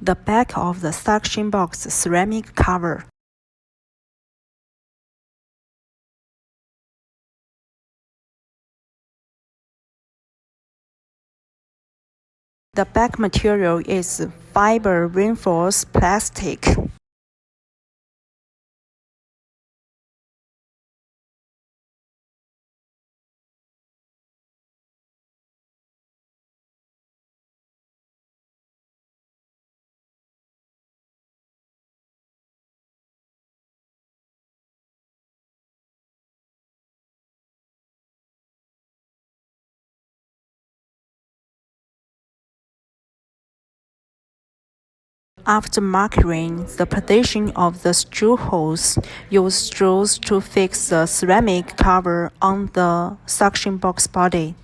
The back of the suction box ceramic cover. The back material is fiber reinforced plastic. After marking the position of the screw holes, use screws to fix the ceramic cover on the suction box body.